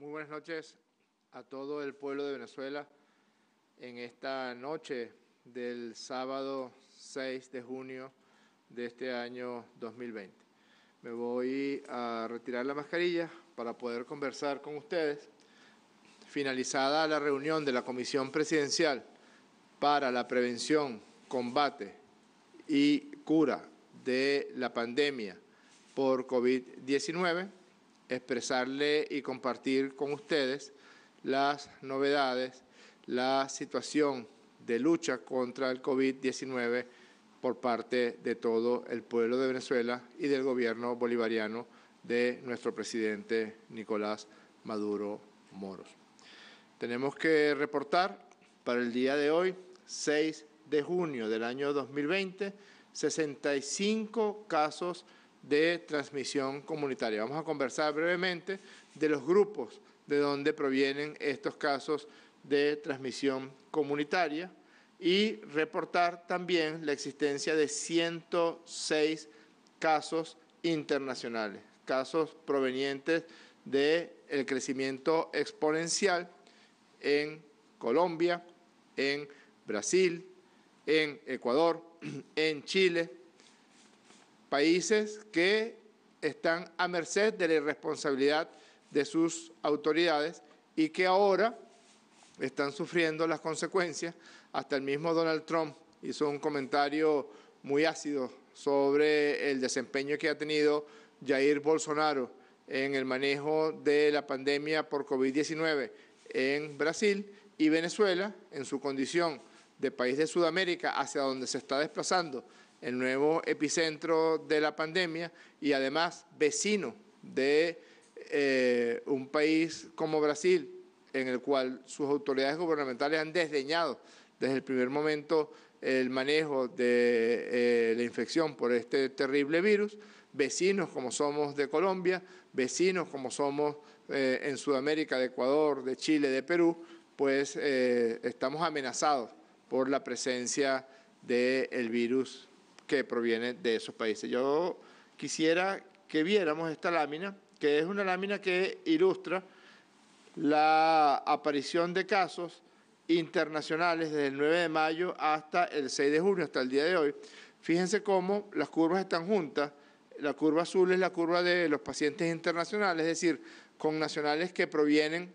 Muy buenas noches a todo el pueblo de Venezuela en esta noche del sábado 6 de junio de este año 2020. Me voy a retirar la mascarilla para poder conversar con ustedes. Finalizada la reunión de la Comisión Presidencial para la Prevención, Combate y Cura de la pandemia por COVID-19, expresarle y compartir con ustedes las novedades, la situación de lucha contra el COVID-19 por parte de todo el pueblo de Venezuela y del gobierno bolivariano de nuestro presidente Nicolás Maduro Moros. Tenemos que reportar para el día de hoy, 6 de junio del año 2020, 65 casos de transmisión comunitaria. Vamos a conversar brevemente de los grupos de donde provienen estos casos de transmisión comunitaria y reportar también la existencia de 106 casos internacionales, casos provenientes del crecimiento exponencial en Colombia, en Brasil, en Ecuador, en Chile, países que están a merced de la irresponsabilidad de sus autoridades y que ahora están sufriendo las consecuencias. Hasta el mismo Donald Trump hizo un comentario muy ácido sobre el desempeño que ha tenido Jair Bolsonaro en el manejo de la pandemia por COVID-19 en Brasil, y Venezuela, en su condición de país de Sudamérica hacia donde se está desplazando el nuevo epicentro de la pandemia y además vecino de un país como Brasil, en el cual sus autoridades gubernamentales han desdeñado desde el primer momento el manejo de la infección por este terrible virus, vecinos como somos de Colombia, vecinos como somos en Sudamérica, de Ecuador, de Chile, de Perú, pues estamos amenazados por la presencia del virus que proviene de esos países. Yo quisiera que viéramos esta lámina, que es una lámina que ilustra la aparición de casos internacionales desde el 9 de mayo hasta el 6 de junio, hasta el día de hoy. Fíjense cómo las curvas están juntas. La curva azul es la curva de los pacientes internacionales, es decir, con nacionales que provienen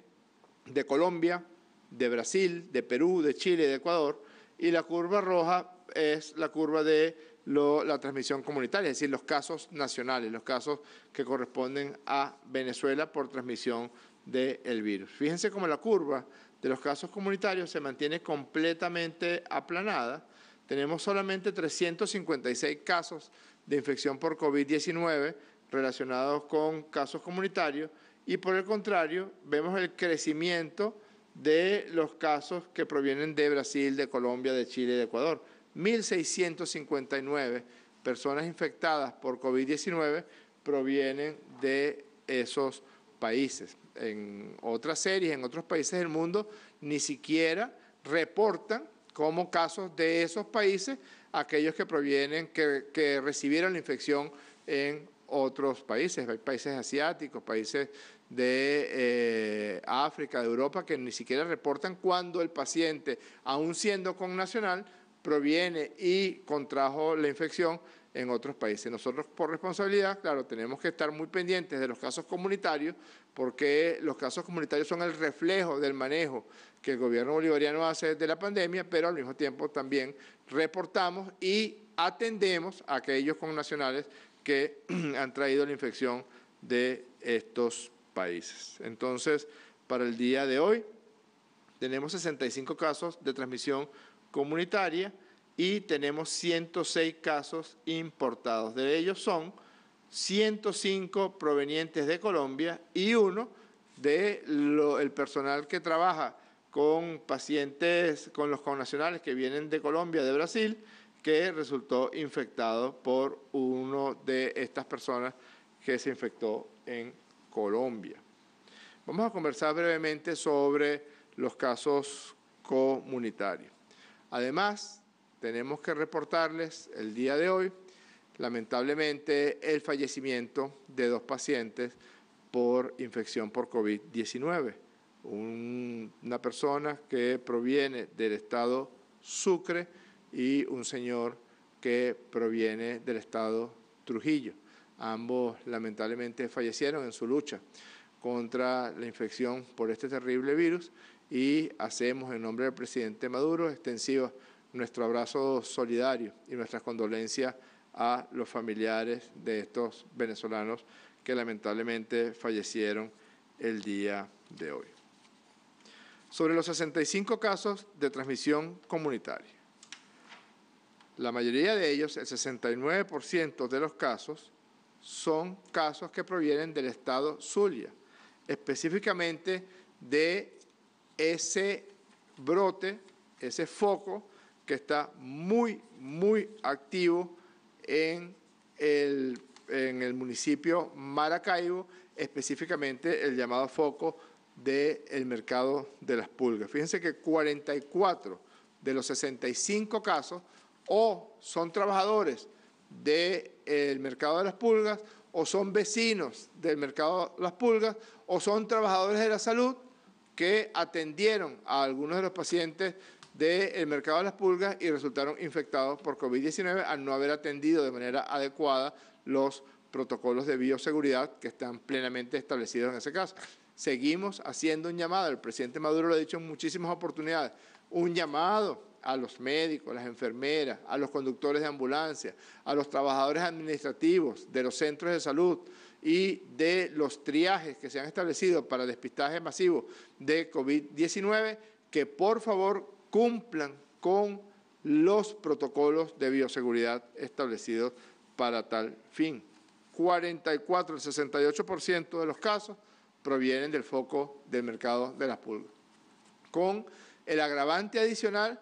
de Colombia, de Brasil, de Perú, de Chile, de Ecuador, y la curva roja es la curva de la transmisión comunitaria, es decir, los casos nacionales, los casos que corresponden a Venezuela por transmisión del virus. Fíjense cómo la curva de los casos comunitarios se mantiene completamente aplanada. Tenemos solamente 356 casos de infección por COVID-19 relacionados con casos comunitarios y por el contrario vemos el crecimiento de los casos que provienen de Brasil, de Colombia, de Chile y de Ecuador. 1.659 personas infectadas por COVID-19 provienen de esos países. En otras series, en otros países del mundo, ni siquiera reportan como casos de esos países aquellos que provienen, que recibieron la infección en otros países, países asiáticos, países de África, de Europa, que ni siquiera reportan cuando el paciente, aun siendo connacional, proviene y contrajo la infección en otros países. Nosotros, por responsabilidad, claro, tenemos que estar muy pendientes de los casos comunitarios, porque los casos comunitarios son el reflejo del manejo que el gobierno bolivariano hace de la pandemia, pero al mismo tiempo también reportamos y atendemos a aquellos connacionales que han traído la infección de estos países. Entonces, para el día de hoy, tenemos 65 casos de transmisión comunitaria y tenemos 106 casos importados. De ellos son 105 provenientes de Colombia y uno del personal que trabaja con pacientes, con los connacionales que vienen de Colombia, de Brasil, que resultó infectado por uno de estas personas que se infectó en Colombia. Vamos a conversar brevemente sobre los casos comunitarios. Además, tenemos que reportarles el día de hoy, lamentablemente, el fallecimiento de 2 pacientes por infección por COVID-19. Una persona que proviene del estado Sucre y un señor que proviene del estado Trujillo. Ambos lamentablemente fallecieron en su lucha contra la infección por este terrible virus y hacemos en nombre del presidente Maduro extensivo nuestro abrazo solidario y nuestras condolencias a los familiares de estos venezolanos que lamentablemente fallecieron el día de hoy. Sobre los 65 casos de transmisión comunitaria, la mayoría de ellos, el 69% de los casos, son casos que provienen del estado Zulia, específicamente de ese brote, ese foco que está muy activo en el municipio Maracaibo, específicamente el llamado foco del mercado de las pulgas. Fíjense que 44 de los 65 casos o son trabajadores del mercado de las pulgas, o son vecinos del mercado de las pulgas, o son trabajadores de la salud que atendieron a algunos de los pacientes del mercado de las pulgas y resultaron infectados por COVID-19 al no haber atendido de manera adecuada los protocolos de bioseguridad que están plenamente establecidos en ese caso. Seguimos haciendo un llamado, el presidente Maduro lo ha dicho en muchísimas oportunidades, un llamado a los médicos, a las enfermeras, a los conductores de ambulancia, a los trabajadores administrativos de los centros de salud y de los triajes que se han establecido para despistaje masivo de COVID-19, que por favor cumplan con los protocolos de bioseguridad establecidos para tal fin. 44, el 68% de los casos provienen del foco del mercado de las pulgas, con el agravante adicional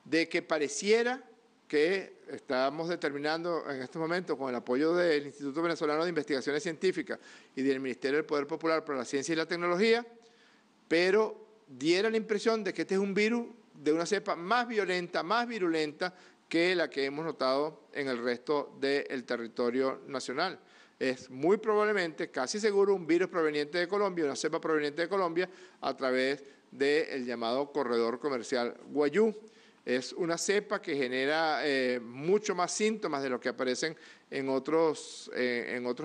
de que pareciera que estamos determinando en este momento, con el apoyo del Instituto Venezolano de Investigaciones Científicas y del Ministerio del Poder Popular para la Ciencia y la Tecnología, pero diera la impresión de que este es un virus de una cepa más violenta, más virulenta que la que hemos notado en el resto del territorio nacional. Es muy probablemente, casi seguro, un virus proveniente de Colombia, una cepa proveniente de Colombia, a través del llamado corredor comercial Guayú. Es una cepa que genera mucho más síntomas de lo que aparecen en otros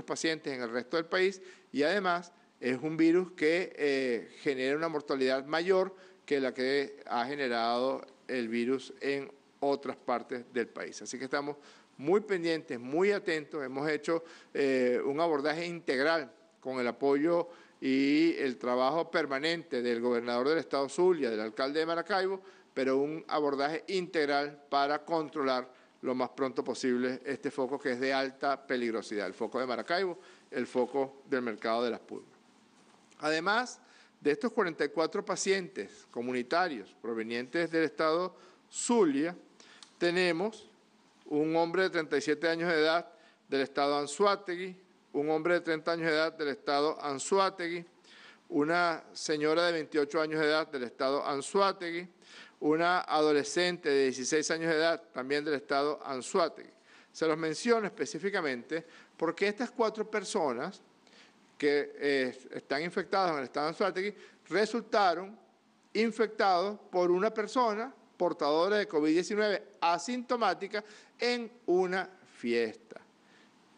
pacientes en el resto del país, y además es un virus que genera una mortalidad mayor que la que ha generado el virus en otras partes del país. Así que estamos muy pendientes, muy atentos. Hemos hecho un abordaje integral con el apoyo y el trabajo permanente del gobernador del estado Zulia, del alcalde de Maracaibo, pero un abordaje integral para controlar lo más pronto posible este foco que es de alta peligrosidad, el foco de Maracaibo, el foco del mercado de las pulgas. Además de estos 44 pacientes comunitarios provenientes del estado Zulia, tenemos un hombre de 37 años de edad del estado Anzoátegui, un hombre de 30 años de edad del estado Anzoátegui, una señora de 28 años de edad del estado Anzoátegui, una adolescente de 16 años de edad también del estado Anzoátegui. Se los menciono específicamente porque estas 4 personas que están infectadas en el estado Anzoátegui resultaron infectados por una persona portadora de COVID-19 asintomática en una fiesta.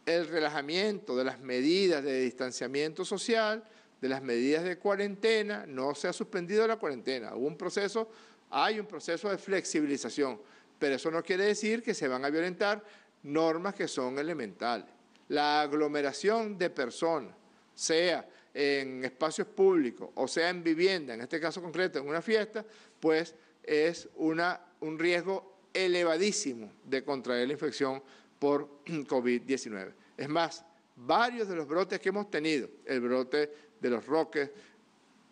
El relajamiento de las medidas de distanciamiento social, de las medidas de cuarentena, no se ha suspendido la cuarentena. Hay un proceso de flexibilización, pero eso no quiere decir que se van a violentar normas que son elementales. La aglomeración de personas, sea en espacios públicos o sea en vivienda, en este caso concreto en una fiesta, pues es un riesgo elevadísimo de contraer la infección por COVID-19. Es más, varios de los brotes que hemos tenido, el brote de Los Roques,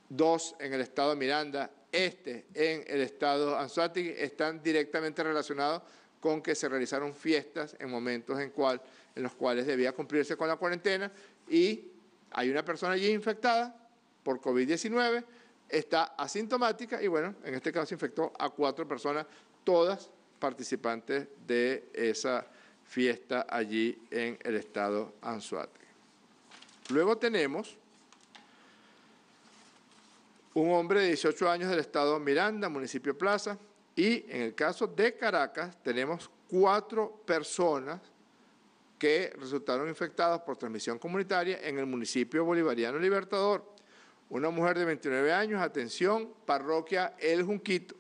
2 en el estado de Miranda, en el estado Anzoátegui, están directamente relacionados con que se realizaron fiestas en momentos en los cuales debía cumplirse con la cuarentena y hay una persona allí infectada por COVID-19, está asintomática y bueno, en este caso infectó a 4 personas, todas participantes de esa fiesta allí en el estado Anzoátegui. Luego tenemos un hombre de 18 años del estado Miranda, municipio Plaza, y en el caso de Caracas tenemos 4 personas que resultaron infectadas por transmisión comunitaria en el municipio bolivariano Libertador. Una mujer de 29 años, atención, parroquia El Junquito.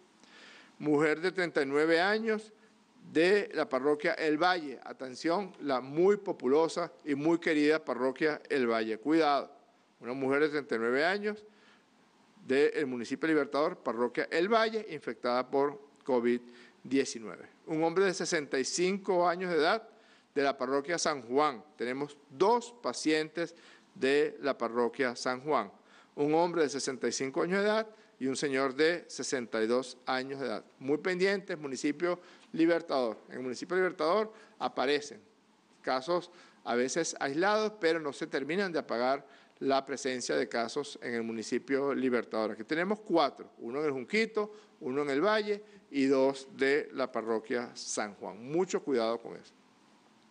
Mujer de 39 años de la parroquia El Valle. Atención, la muy populosa y muy querida parroquia El Valle. Cuidado, una mujer de 39 años del municipio Libertador, parroquia El Valle, infectada por COVID-19. Un hombre de 65 años de edad de la parroquia San Juan. Tenemos 2 pacientes de la parroquia San Juan. Un hombre de 65 años de edad y un señor de 62 años de edad. Muy pendientes, municipio Libertador. En el municipio Libertador aparecen casos a veces aislados, pero no se terminan de apagar la presencia de casos en el municipio Libertador. Aquí tenemos 4, uno en el Junquito, uno en el Valle y 2 de la parroquia San Juan. Mucho cuidado con eso.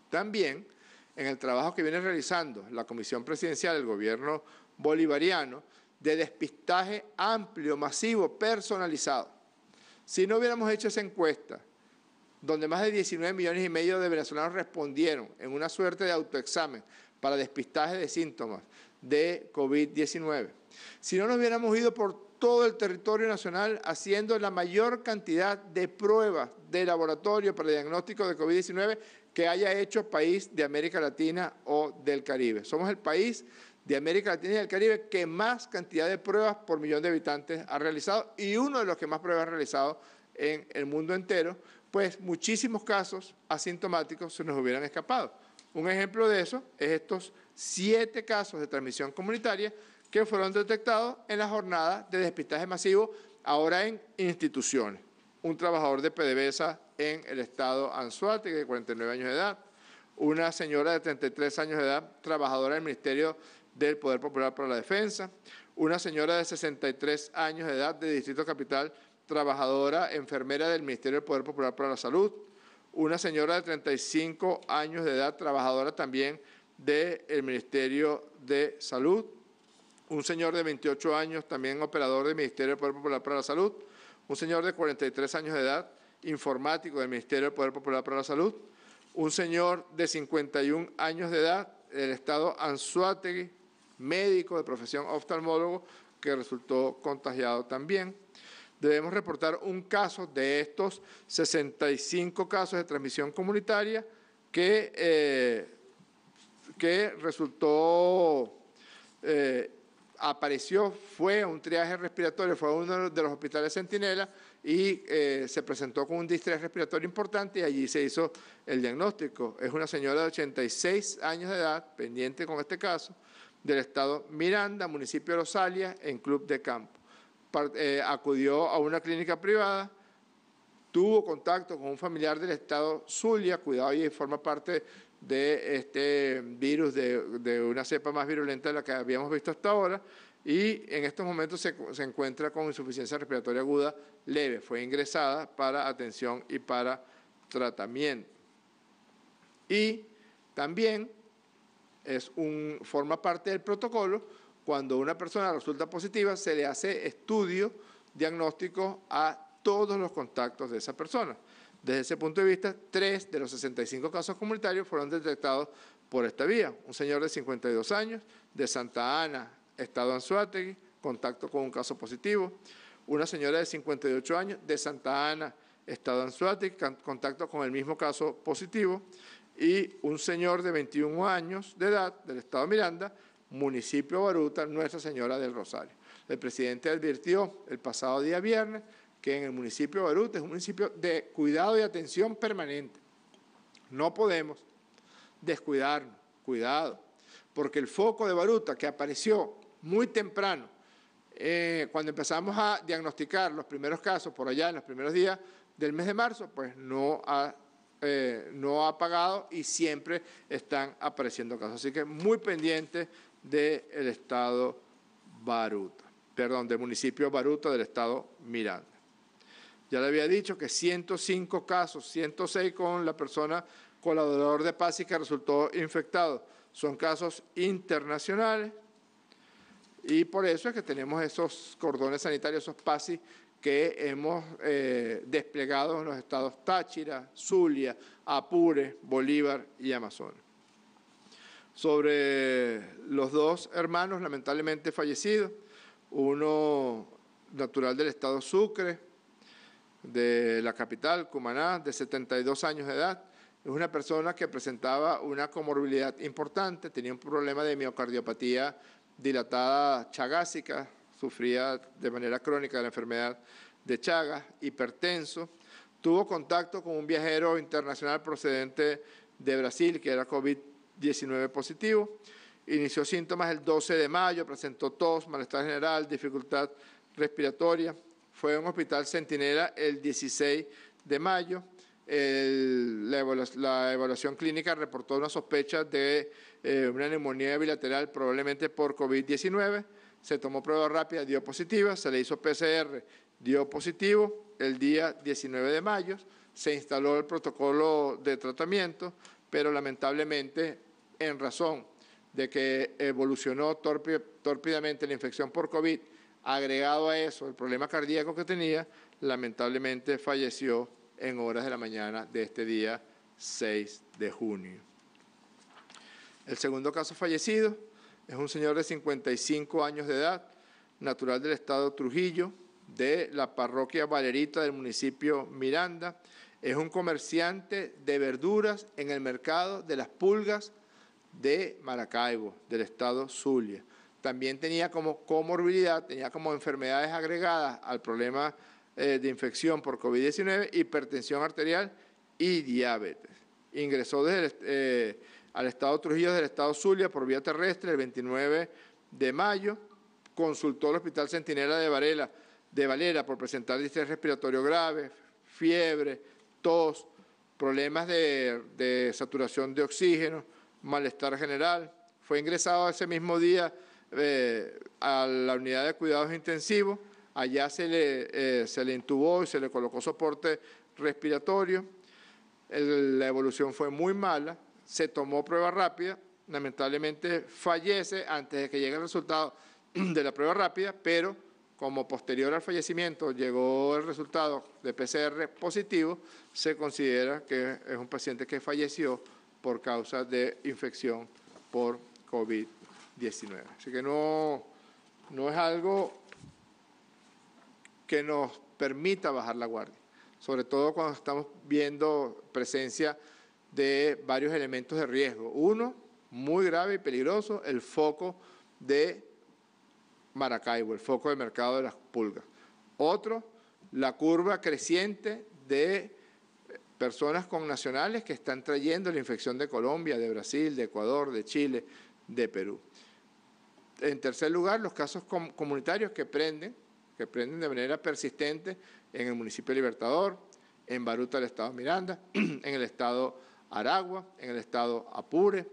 También en el trabajo que viene realizando la Comisión Presidencial del Gobierno Bolivariano de despistaje amplio, masivo, personalizado. Si no hubiéramos hecho esa encuesta, donde más de 19,5 millones de venezolanos respondieron en una suerte de autoexamen para despistaje de síntomas de COVID-19, si no nos hubiéramos ido por todo el territorio nacional haciendo la mayor cantidad de pruebas de laboratorio para el diagnóstico de COVID-19 que haya hecho país de América Latina o del Caribe. Somos el país de América Latina y del Caribe que más cantidad de pruebas por millón de habitantes ha realizado y uno de los que más pruebas ha realizado en el mundo entero, pues muchísimos casos asintomáticos se nos hubieran escapado. Un ejemplo de eso es estos 7 casos de transmisión comunitaria que fueron detectados en la jornada de despistaje masivo, ahora en instituciones. Un trabajador de PDVSA en el estado Anzoátegui, de 49 años de edad, una señora de 33 años de edad, trabajadora del Ministerio del Poder Popular para la Defensa, una señora de 63 años de edad de Distrito Capital, trabajadora enfermera del Ministerio del Poder Popular para la Salud, una señora de 35 años de edad, trabajadora también del Ministerio de Salud, un señor de 28 años, también operador del Ministerio del Poder Popular para la Salud, un señor de 43 años de edad, informático del Ministerio del Poder Popular para la Salud, un señor de 51 años de edad del estado Anzoátegui, médico de profesión oftalmólogo, que resultó contagiado también. Debemos reportar un caso de estos 65 casos de transmisión comunitaria que resultó, apareció, fue a un triaje respiratorio, fue a uno de los hospitales Centinela y se presentó con un distrés respiratorio importante y allí se hizo el diagnóstico. Es una señora de 86 años de edad, pendiente con este caso, del estado Miranda, municipio de Rosalia, en Club de Campo. Acudió a una clínica privada, tuvo contacto con un familiar del estado Zulia, cuidado, y forma parte de este virus de una cepa más virulenta de la que habíamos visto hasta ahora, y en estos momentos se encuentra con insuficiencia respiratoria aguda leve. Fue ingresada para atención y para tratamiento. Y también forma parte del protocolo, cuando una persona resulta positiva, se le hace estudio diagnóstico a todos los contactos de esa persona. Desde ese punto de vista, 3 de los 65 casos comunitarios fueron detectados por esta vía. Un señor de 52 años, de Santa Ana, estado Anzoátegui, contacto con un caso positivo. Una señora de 58 años, de Santa Ana, estado Anzoátegui, contacto con el mismo caso positivo. Y un señor de 21 años de edad, del estado Miranda, municipio Baruta, Nuestra Señora del Rosario. El presidente advirtió el pasado día viernes que en el municipio de Baruta es un municipio de cuidado y atención permanente. No podemos descuidarnos, cuidado, porque el foco de Baruta, que apareció muy temprano, cuando empezamos a diagnosticar los primeros casos por allá en los primeros días del mes de marzo, pues no ha apagado y siempre están apareciendo casos. Así que muy pendiente del estado Baruta, perdón, del municipio Baruta del estado Miranda. Ya le había dicho que 105 casos, 106 con la persona colaborador de PASI que resultó infectado. Son casos internacionales Y por eso es que tenemos esos cordones sanitarios, esos PASI que hemos desplegado en los estados Táchira, Zulia, Apure, Bolívar y Amazonas. Sobre los dos hermanos lamentablemente fallecidos, uno natural del estado Sucre, de la capital, Cumaná, de 72 años de edad. Es una persona que presentaba una comorbilidad importante, tenía un problema de miocardiopatía dilatada chagásica, sufría de manera crónica de la enfermedad de Chagas, hipertenso. Tuvo contacto con un viajero internacional procedente de Brasil, que era COVID-19 positivo. Inició síntomas el 12 de mayo, presentó tos, malestar general, dificultad respiratoria. Fue a un hospital Centinela el 16 de mayo. La evaluación clínica reportó una sospecha de una neumonía bilateral, probablemente por COVID-19. Se tomó prueba rápida, dio positiva, se le hizo PCR, dio positivo el día 19 de mayo. Se instaló el protocolo de tratamiento, pero lamentablemente, en razón de que evolucionó tórpidamente la infección por COVID, agregado a eso el problema cardíaco que tenía, lamentablemente falleció en horas de la mañana de este día 6 de junio. El segundo caso fallecido es un señor de 55 años de edad, natural del estado Trujillo, de la parroquia Valerita del municipio Miranda. Es un comerciante de verduras en el mercado de Las Pulgas de Maracaibo, del estado Zulia. También tenía como comorbilidad, tenía como enfermedades agregadas al problema de infección por COVID-19, hipertensión arterial y diabetes. Ingresó al estado Trujillo del estado Zulia por vía terrestre el 29 de mayo, consultó al Hospital Centinela de Valera por presentar distrés respiratorio grave, fiebre, tos, problemas de saturación de oxígeno, malestar general. Fue ingresado ese mismo día a la unidad de cuidados intensivos. Allá se le intubó y se le colocó soporte respiratorio. La evolución fue muy mala, se tomó prueba rápida, lamentablemente fallece antes de que llegue el resultado de la prueba rápida, pero como posterior al fallecimiento llegó el resultado de PCR positivo, se considera que es un paciente que falleció por causa de infección por COVID-19. Así que no es algo que nos permita bajar la guardia, sobre todo cuando estamos viendo presencia de varios elementos de riesgo. Uno, muy grave y peligroso, el foco de Maracaibo, el foco del mercado de Las Pulgas. Otro, la curva creciente de personas connacionales que están trayendo la infección de Colombia, de Brasil, de Ecuador, de Chile, de Perú. En tercer lugar, los casos comunitarios que prenden de manera persistente en el municipio de Libertador, en Baruta del estado Miranda, en el estado Aragua, en el estado Apure,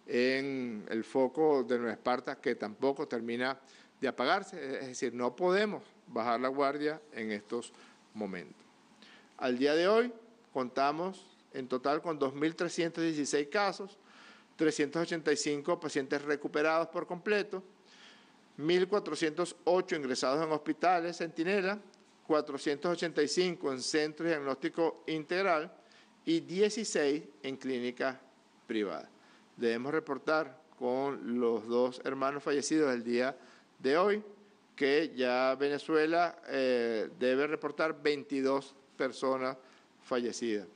en el foco de Nueva Esparta, que tampoco termina de apagarse. Es decir, no podemos bajar la guardia en estos momentos. Al día de hoy contamos en total con 2.316 casos, 385 pacientes recuperados por completo, 1.408 ingresados en hospitales Centinela, 485 en centros de diagnóstico integral y 16 en clínicas privadas. Debemos reportar con los dos hermanos fallecidos el día de hoy que ya Venezuela debe reportar 22 personas fallecidas.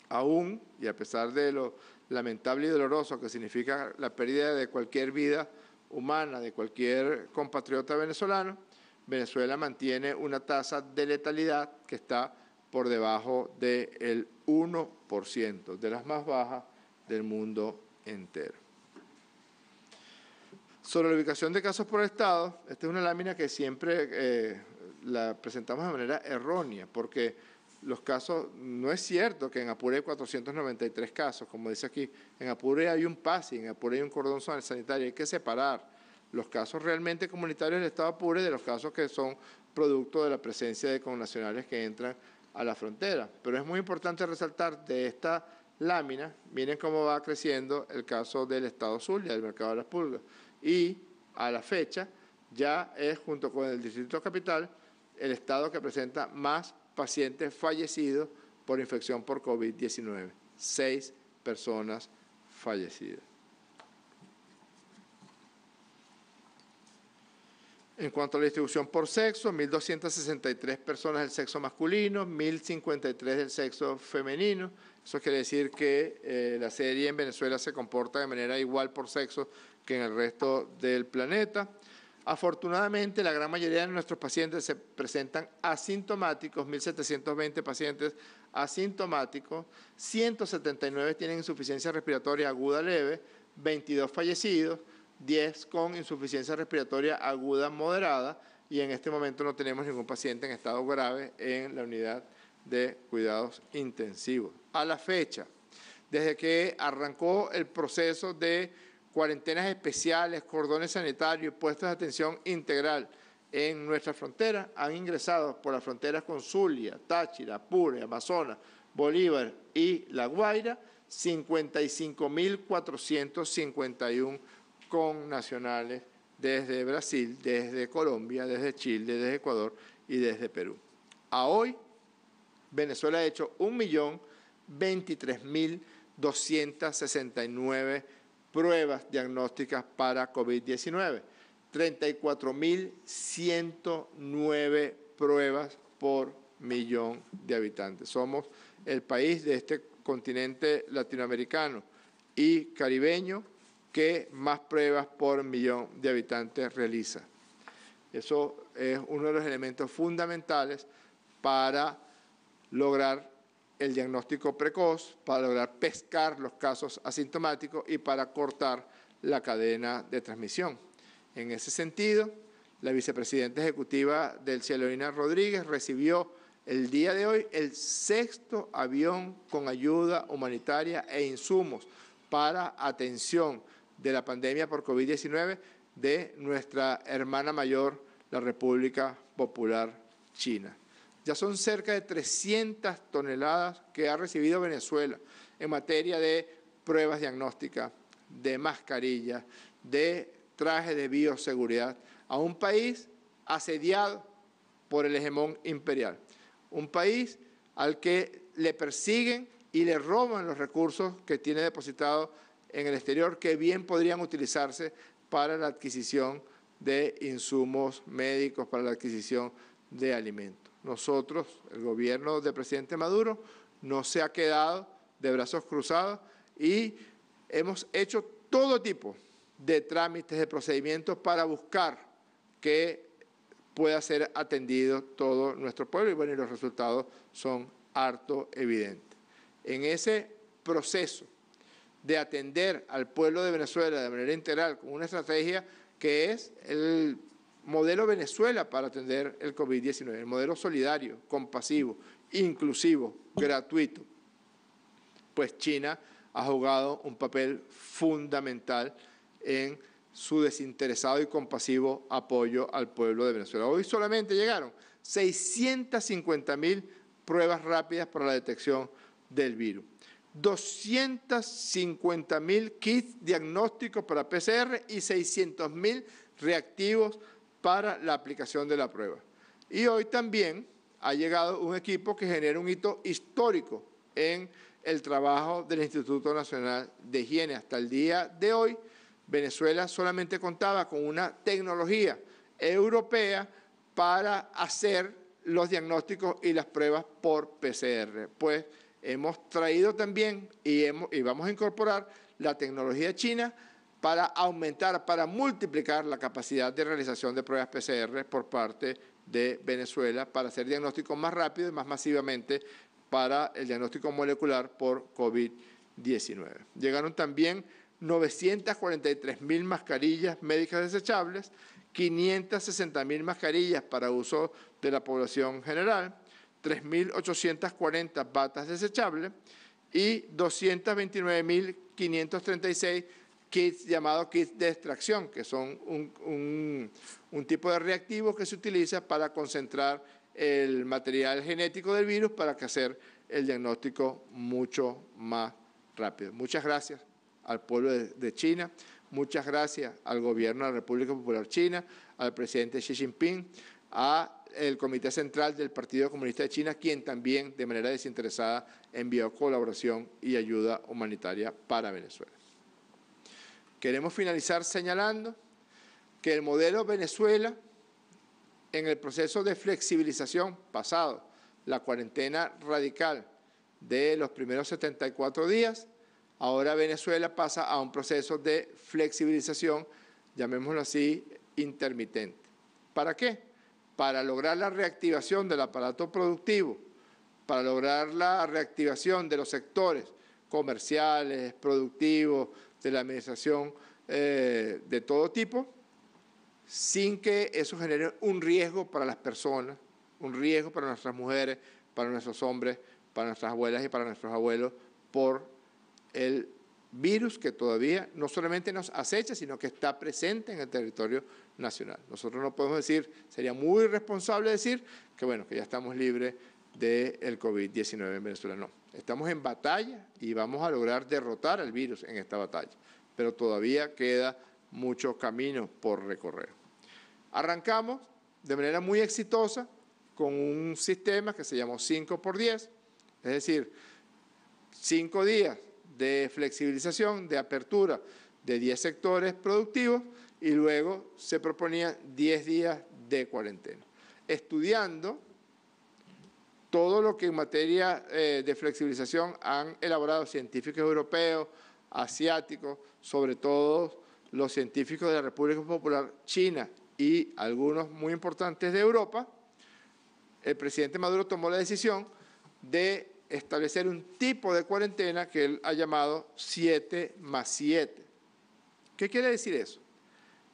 Aún, y a pesar de lo lamentable y doloroso que significa la pérdida de cualquier vida humana, de cualquier compatriota venezolano, Venezuela mantiene una tasa de letalidad que está por debajo del 1%, de las más bajas del mundo entero. Sobre la ubicación de casos por estado, esta es una lámina que siempre la presentamos de manera errónea, porque los casos, no es cierto que en Apure hay 493 casos, como dice aquí, en Apure hay un PASI, en Apure hay un cordón sanitario, hay que separar los casos realmente comunitarios del estado Apure de los casos que son producto de la presencia de connacionales que entran a la frontera. Pero es muy importante resaltar de esta lámina, miren cómo va creciendo el caso del estado Zulia, del mercado de Las Pulgas, y a la fecha ya es, junto con el Distrito Capital, el estado que presenta más pacientes fallecidos por infección por COVID-19. 6 personas fallecidas. En cuanto a la distribución por sexo, 1.263 personas del sexo masculino, 1.053 del sexo femenino. Eso quiere decir que la serie en Venezuela se comporta de manera igual por sexo que en el resto del planeta. Afortunadamente, la gran mayoría de nuestros pacientes se presentan asintomáticos, 1.720 pacientes asintomáticos, 179 tienen insuficiencia respiratoria aguda leve, 22 fallecidos, 10 con insuficiencia respiratoria aguda moderada, y en este momento no tenemos ningún paciente en estado grave en la unidad de cuidados intensivos. A la fecha, desde que arrancó el proceso de cuarentenas especiales, cordones sanitarios, puestos de atención integral en nuestra frontera, han ingresado por las fronteras con Zulia, Táchira, Apure, Amazonas, Bolívar y La Guaira, 55.451 connacionales desde Brasil, desde Colombia, desde Chile, desde Ecuador y desde Perú. A hoy, Venezuela ha hecho 1.023.269 pruebas diagnósticas para COVID-19, 34.109 pruebas por millón de habitantes. Somos el país de este continente latinoamericano y caribeño que más pruebas por millón de habitantes realiza. Eso es uno de los elementos fundamentales para lograr el diagnóstico precoz, para lograr pescar los casos asintomáticos y para cortar la cadena de transmisión. En ese sentido, la vicepresidenta ejecutiva del Cielo, Lina Rodríguez, recibió el día de hoy el 6º avión con ayuda humanitaria e insumos para atención de la pandemia por COVID-19 de nuestra hermana mayor, la República Popular China. Ya son cerca de 300 toneladas que ha recibido Venezuela en materia de pruebas diagnósticas, de mascarillas, de trajes de bioseguridad, a un país asediado por el hegemón imperial. Un país al que le persiguen y le roban los recursos que tiene depositados en el exterior, que bien podrían utilizarse para la adquisición de insumos médicos, para la adquisición de alimentos. Nosotros, el gobierno del presidente Maduro, no se ha quedado de brazos cruzados y hemos hecho todo tipo de trámites, de procedimientos para buscar que pueda ser atendido todo nuestro pueblo, y bueno, y los resultados son harto evidentes. En ese proceso de atender al pueblo de Venezuela de manera integral, con una estrategia que es el modelo Venezuela para atender el COVID-19, el modelo solidario, compasivo, inclusivo, gratuito, pues China ha jugado un papel fundamental en su desinteresado y compasivo apoyo al pueblo de Venezuela. Hoy solamente llegaron 650.000 pruebas rápidas para la detección del virus, 250.000 kits diagnósticos para PCR y 600.000 reactivos para la aplicación de la prueba. Y hoy también ha llegado un equipo que genera un hito histórico en el trabajo del Instituto Nacional de Higiene. Hasta el día de hoy, Venezuela solamente contaba con una tecnología europea para hacer los diagnósticos y las pruebas por PCR. Pues hemos traído también y vamos a incorporar la tecnología china para aumentar, para multiplicar la capacidad de realización de pruebas PCR por parte de Venezuela, para hacer diagnósticos más rápido y más masivamente para el diagnóstico molecular por COVID-19. Llegaron también 943.000 mascarillas médicas desechables, 560.000 mascarillas para uso de la población general, 3.840 batas desechables y 229.536 kits llamados kits de extracción, que son un tipo de reactivo que se utiliza para concentrar el material genético del virus para hacer el diagnóstico mucho más rápido. Muchas gracias al pueblo de China, muchas gracias al gobierno de la República Popular China, al presidente Xi Jinping, al Comité Central del Partido Comunista de China, quien también de manera desinteresada envió colaboración y ayuda humanitaria para Venezuela. Queremos finalizar señalando que el modelo Venezuela, en el proceso de flexibilización pasado, la cuarentena radical de los primeros 74 días, ahora Venezuela pasa a un proceso de flexibilización, llamémoslo así, intermitente. ¿Para qué? Para lograr la reactivación del aparato productivo, para lograr la reactivación de los sectores comerciales, productivos, de la administración de todo tipo, sin que eso genere un riesgo para las personas, un riesgo para nuestras mujeres, para nuestros hombres, para nuestras abuelas y para nuestros abuelos, por el virus que todavía no solamente nos acecha, sino que está presente en el territorio nacional. Nosotros no podemos decir, sería muy irresponsable decir que bueno, que ya estamos libres del COVID-19 en Venezuela. No, estamos en batalla y vamos a lograr derrotar al virus en esta batalla, pero todavía queda mucho camino por recorrer. Arrancamos de manera muy exitosa con un sistema que se llamó 5x10, es decir, 5 días de flexibilización, de apertura de 10 sectores productivos y luego se proponía 10 días de cuarentena. Estudiando todo lo que en materia de flexibilización han elaborado científicos europeos, asiáticos, sobre todo los científicos de la República Popular China y algunos muy importantes de Europa, el presidente Maduro tomó la decisión de establecer un tipo de cuarentena que él ha llamado 7+7. ¿Qué quiere decir eso?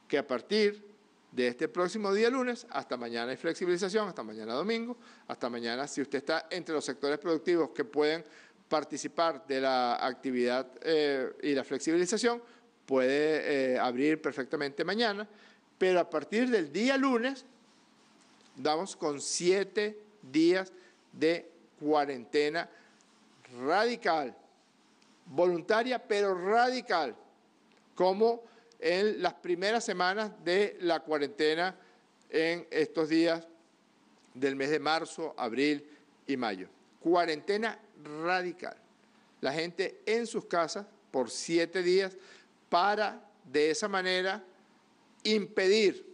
Que a partir de este próximo día lunes, hasta mañana hay flexibilización, hasta mañana domingo, hasta mañana, si usted está entre los sectores productivos que pueden participar de la actividad y la flexibilización, puede abrir perfectamente mañana, pero a partir del día lunes, damos con 7 días de cuarentena radical, voluntaria pero radical, como en las primeras semanas de la cuarentena en estos días del mes de marzo, abril y mayo. Cuarentena radical. La gente en sus casas por 7 días para de esa manera impedir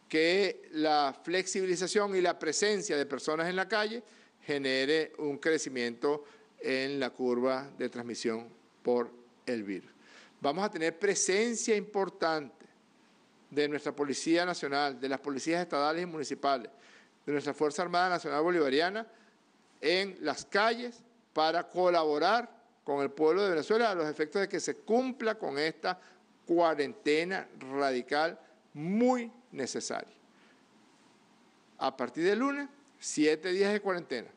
que la flexibilización y la presencia de personas en la calle genere un crecimiento en la curva de transmisión por el virus. Vamos a tener presencia importante de nuestra Policía Nacional, de las policías estatales y municipales, de nuestra Fuerza Armada Nacional Bolivariana en las calles para colaborar con el pueblo de Venezuela a los efectos de que se cumpla con esta cuarentena radical muy necesaria. A partir del lunes, 7 días de cuarentena.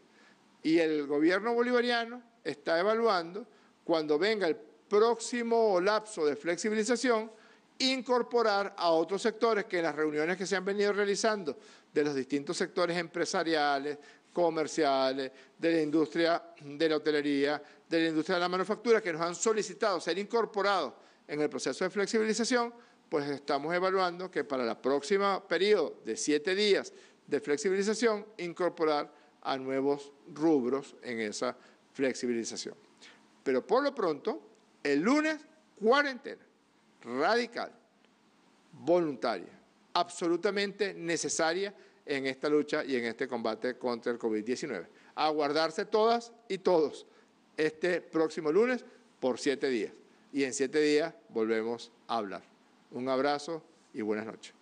Y el gobierno bolivariano está evaluando, cuando venga el próximo lapso de flexibilización, incorporar a otros sectores que en las reuniones que se han venido realizando de los distintos sectores empresariales, comerciales, de la industria de la hotelería, de la industria de la manufactura, que nos han solicitado ser incorporados en el proceso de flexibilización, pues estamos evaluando que para la próxima periodo de 7 días de flexibilización, incorporar a nuevos rubros en esa flexibilización. Pero por lo pronto, el lunes, cuarentena radical, voluntaria, absolutamente necesaria en esta lucha y en este combate contra el COVID-19. A guardarse todas y todos este próximo lunes por 7 días. Y en 7 días volvemos a hablar. Un abrazo y buenas noches.